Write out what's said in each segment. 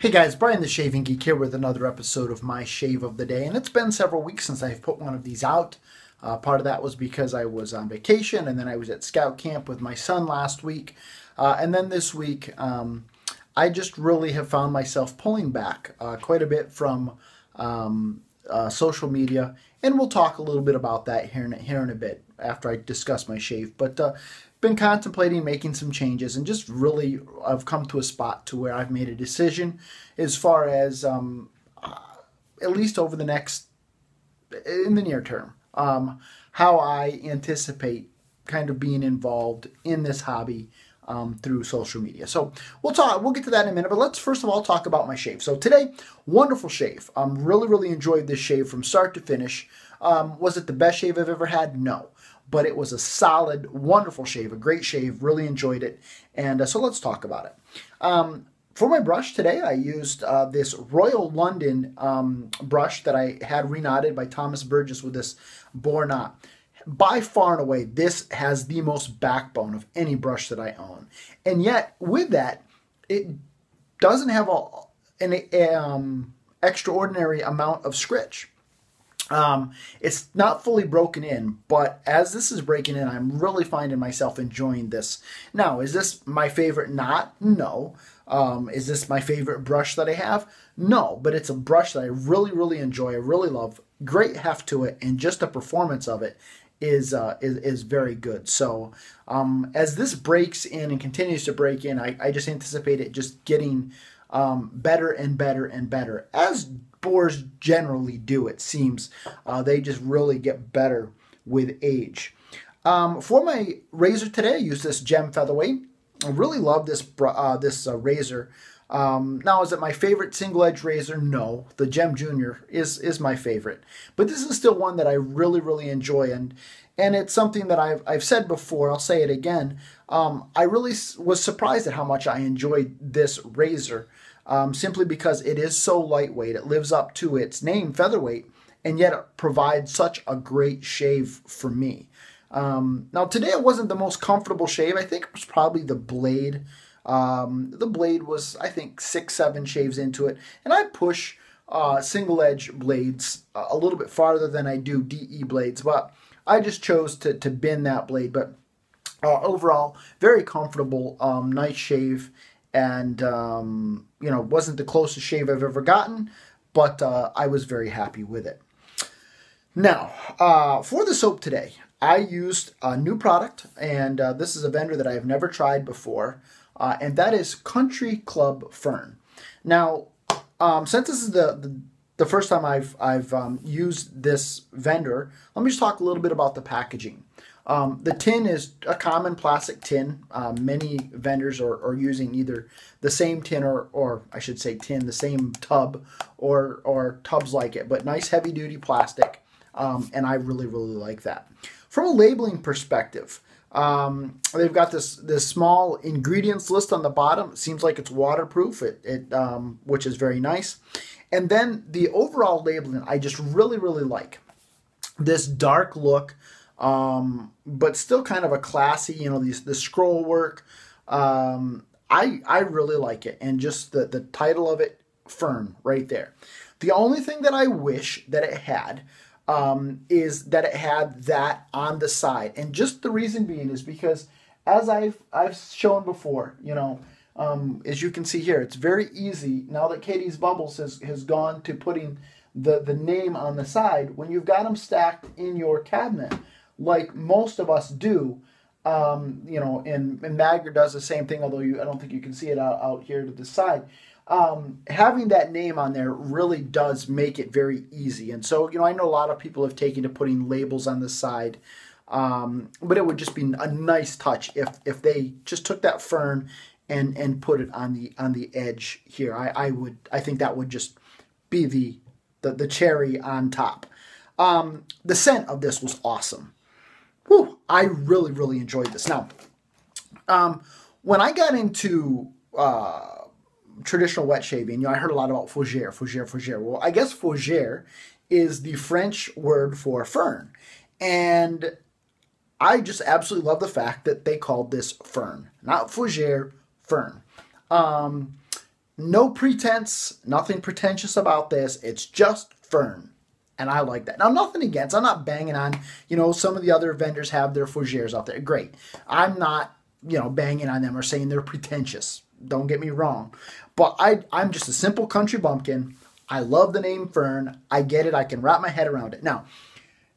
Hey guys, Brian the Shaving Geek here with another episode of my shave of the day, and it's been several weeks since I've put one of these out. Part of that was because I was on vacation, and then I was at scout camp with my son last week, and then this week I just really have found myself pulling back quite a bit from social media, and we'll talk a little bit about that here in a bit after I discuss my shave. But been contemplating making some changes, and just really I've come to a spot to where I've made a decision as far as at least over the next, in the near term, how I anticipate kind of being involved in this hobby through social media. So we'll get to that in a minute, but let's first of all talk about my shave. So today, wonderful shave. Really enjoyed this shave from start to finish. Was it the best shave I've ever had? No. But it was a solid, wonderful shave, a great shave, really enjoyed it. And so let's talk about it. For my brush today, I used this Royal London brush that I had reknotted by Thomas Burgess with this boar knot. By far and away, this has the most backbone of any brush that I own. And yet, with that, it doesn't have an extraordinary amount of scritch. It's not fully broken in, but as this is breaking in, I'm really finding myself enjoying this. Now, is this my favorite knot? No. Is this my favorite brush that I have? No, but it's a brush that I really enjoy. I really love. Great heft to it, and just the performance of it is very good. So as this breaks in and continues to break in, I just anticipate it just getting better and better and better, as boars generally do, it seems. They just really get better with age. For my razor today, I used this Gem Featherweight. I really love this razor. Now, is it my favorite single edge razor? No. The Gem Junior is my favorite. But this is still one that I really enjoy, and it's something that I've said before. I'll say it again. I really was surprised at how much I enjoyed this razor. Simply because it is so lightweight. It lives up to its name, Featherweight, and yet it provides such a great shave for me. Now, today it wasn't the most comfortable shave. I think it was probably the blade. The blade was, I think, 6-7 shaves into it, and I push single edge blades a little bit farther than I do DE blades, but I just chose to bend that blade. But overall, very comfortable, nice shave. And, wasn't the closest shave I've ever gotten, but I was very happy with it. Now, for the soap today, I used a new product, and this is a vendor that I have never tried before, and that is Country Club Fern. Now, since this is the first time I've used this vendor, let me just talk a little bit about the packaging. The tin is a common plastic tin. Many vendors are using either the same tin or I should say tin, the same tub or tubs like it, but nice heavy duty plastic. And I really like that. From a labeling perspective, they've got this small ingredients list on the bottom. It seems like it's waterproof, which is very nice. And then the overall labeling, I just really like. This dark look, but still kind of a classy, the scroll work. I really like it, and just the title of it, Fern, right there. The only thing that I wish that it had is that it had that on the side, and just the reason being is because, as I've shown before, as you can see here, it's very easy now that Katie's Bubbles has gone to putting the name on the side. When you've got them stacked in your cabinet, like most of us do, and Magger does the same thing, although I don't think you can see it out here to the side. Having that name on there really does make it very easy. And so, I know a lot of people have taken to putting labels on the side, but it would just be a nice touch if they just took that fern and put it on the edge here. I think that would just be the cherry on top. The scent of this was awesome. Whew, I really enjoyed this. Now, when I got into traditional wet shaving, I heard a lot about fougere. Well, I guess fougere is the French word for fern. And I just absolutely love the fact that they called this fern. Not fougere, fern. No pretense, nothing pretentious about this. It's just Fern. And I like that. Now, nothing against. I'm not banging on, some of the other vendors have their fougères out there. Great. I'm not, banging on them or saying they're pretentious. Don't get me wrong. But I'm just a simple country bumpkin. I love the name Fern. I get it. I can wrap my head around it. Now,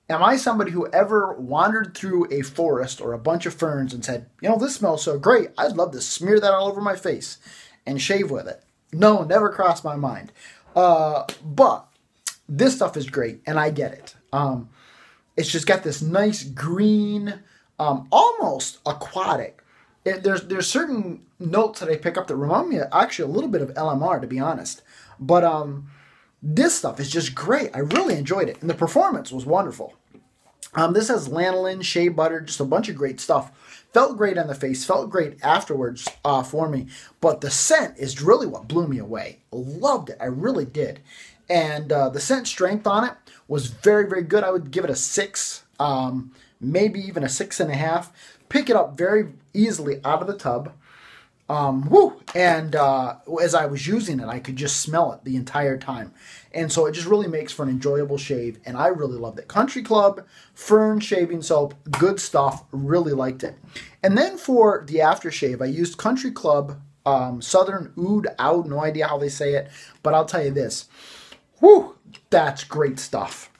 am I somebody who ever wandered through a forest or a bunch of ferns and said, this smells so great, I'd love to smear that all over my face and shave with it? No, never crossed my mind. But this stuff is great, and I get it. It's just got this nice green, almost aquatic. There's certain notes that I pick up that remind me actually a little bit of LMR, to be honest. But this stuff is just great. I really enjoyed it, and the performance was wonderful. This has lanolin, shea butter, just a bunch of great stuff. Felt great on the face, felt great afterwards for me. But the scent is really what blew me away. Loved it. I really did. And the scent strength on it was very, very good. I would give it a 6, maybe even a 6.5. Pick it up very easily out of the tub. And as I was using it, I could just smell it the entire time. And so it just really makes for an enjoyable shave, and I really loved it. Country Club, Fern shaving soap, good stuff, really liked it. And then for the aftershave, I used Country Club, Southern Oud, no idea how they say it, but I'll tell you this. Whew, that's great stuff.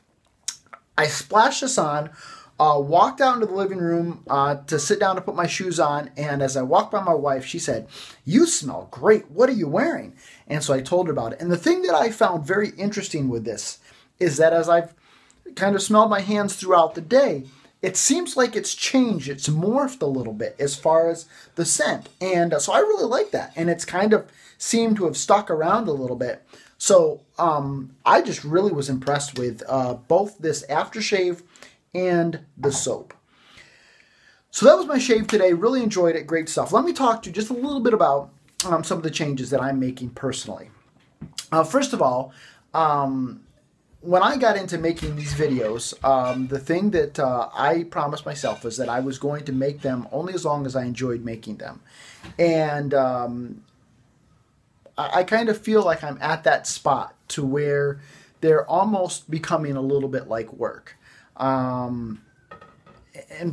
I splashed this on, walked out into the living room to sit down to put my shoes on, and as I walked by my wife, she said, "You smell great. What are you wearing?" And so I told her about it. And the thing that I found very interesting with this is that as I've kind of smelled my hands throughout the day, it seems like it's changed. It's morphed a little bit as far as the scent. And so I really like that. And it's kind of seemed to have stuck around a little bit. So I just really was impressed with both this aftershave and the soap. So that was my shave today. Really enjoyed it. Great stuff. Let me talk to you just a little bit about some of the changes that I'm making personally. First of all, when I got into making these videos, the thing that I promised myself was that I was going to make them only as long as I enjoyed making them. And I kind of feel like I'm at that spot to where they're almost becoming a little bit like work. And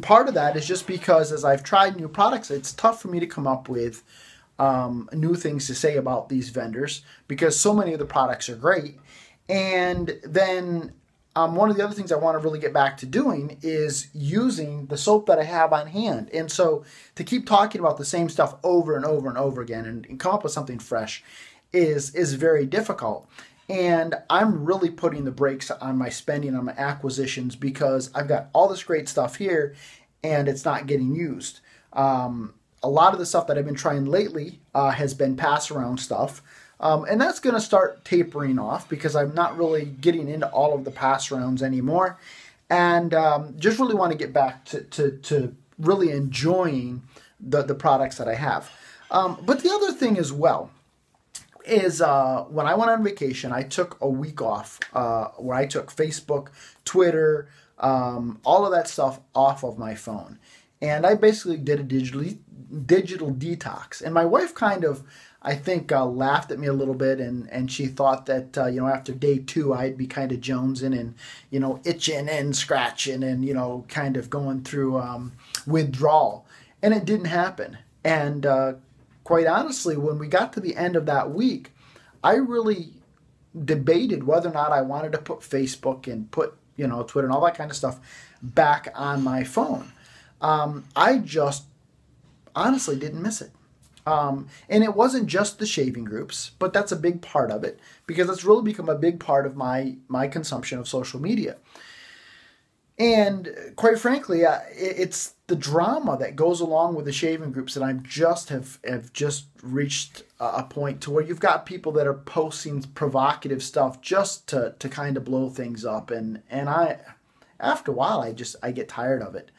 part of that is just because as I've tried new products, it's tough for me to come up with new things to say about these vendors because so many of the products are great. And then one of the other things I want to really get back to doing is using the soap that I have on hand. And so to keep talking about the same stuff over and over and over again and come up with something fresh is very difficult. And I'm really putting the brakes on my spending on my acquisitions because I've got all this great stuff here and it's not getting used. A lot of the stuff that I've been trying lately has been pass around stuff. And that's going to start tapering off because I'm not really getting into all of the pass rounds anymore. And just really want to get back to really enjoying the products that I have. But the other thing as well is when I went on vacation, I took a week off where I took Facebook, Twitter, all of that stuff off of my phone. And I basically did a digital detox. And my wife kind of, I think, laughed at me a little bit, and she thought that, after day 2, I'd be kind of jonesing and, itching and scratching and, kind of going through withdrawal. And it didn't happen. And quite honestly, when we got to the end of that week, I really debated whether or not I wanted to put Facebook and put, Twitter and all that kind of stuff back on my phone. I just honestly didn't miss it. And it wasn't just the shaving groups, but that's a big part of it because it's really become a big part of my consumption of social media. And quite frankly, it's the drama that goes along with the shaving groups that I have just reached a point to where you've got people that are posting provocative stuff just to kind of blow things up. And I, after a while, I get tired of it.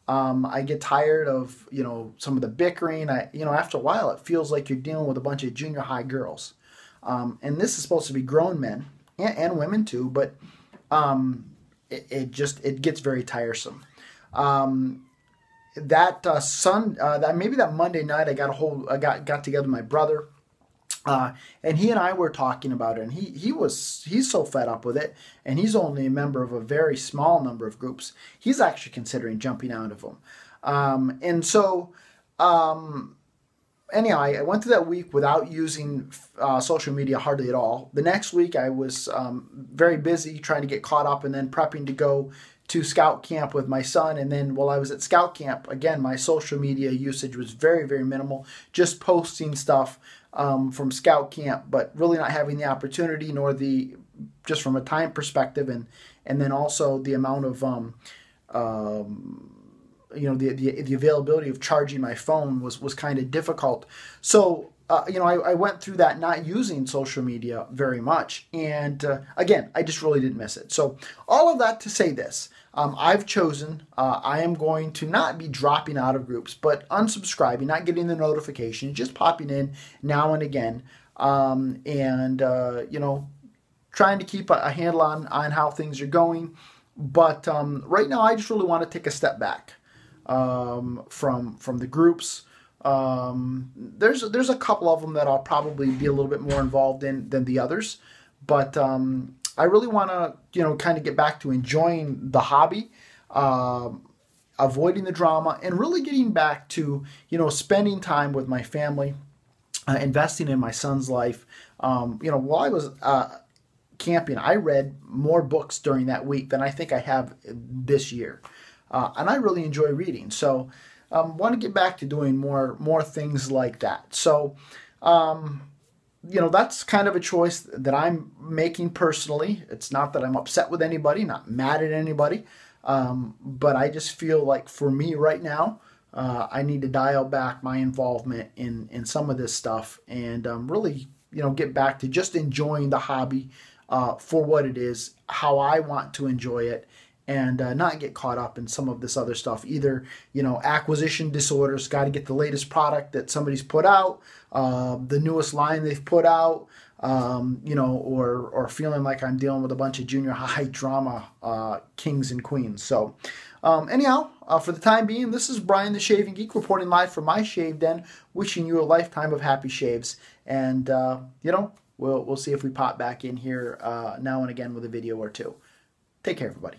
I get tired of, some of the bickering. After a while, it feels like you're dealing with a bunch of junior high girls. And this is supposed to be grown men and women too, but it gets very tiresome. Maybe that Monday night, I got together with my brother, And he and I were talking about it, and he's so fed up with it, and he's only a member of a very small number of groups. He's actually considering jumping out of them. And so, anyhow, I went through that week without using social media hardly at all. The next week, I was very busy trying to get caught up and then prepping to go to scout camp with my son. And then while I was at scout camp, again, my social media usage was very, very minimal, just posting stuff from scout camp, but really not having the opportunity nor just from a time perspective, and then also the amount of the availability of charging my phone was kind of difficult. So I went through that not using social media very much, and again, I just really didn't miss it. So all of that to say this. I've chosen, I am going to not be dropping out of groups, but unsubscribing, not getting the notification, just popping in now and again, and trying to keep a handle on how things are going. But right now, I just really want to take a step back from the groups. There's a couple of them that I'll probably be a little bit more involved in than the others, but I really want to, kind of get back to enjoying the hobby, avoiding the drama, and really getting back to, spending time with my family, investing in my son's life. While I was camping, I read more books during that week than I think I have this year, and I really enjoy reading. So, want to get back to doing more things like that. So, that's kind of a choice that I'm making personally. It's not that I'm upset with anybody, not mad at anybody, but I just feel like for me right now, I need to dial back my involvement in some of this stuff and really, get back to just enjoying the hobby for what it is, how I want to enjoy it, and not get caught up in some of this other stuff. Either, acquisition disorders, got to get the latest product that somebody's put out, the newest line they've put out, or feeling like I'm dealing with a bunch of junior high drama kings and queens. So anyhow, for the time being, this is Brian the Shaving Geek reporting live from my shave den, wishing you a lifetime of happy shaves. And, we'll see if we pop back in here now and again with a video or two. Take care, everybody.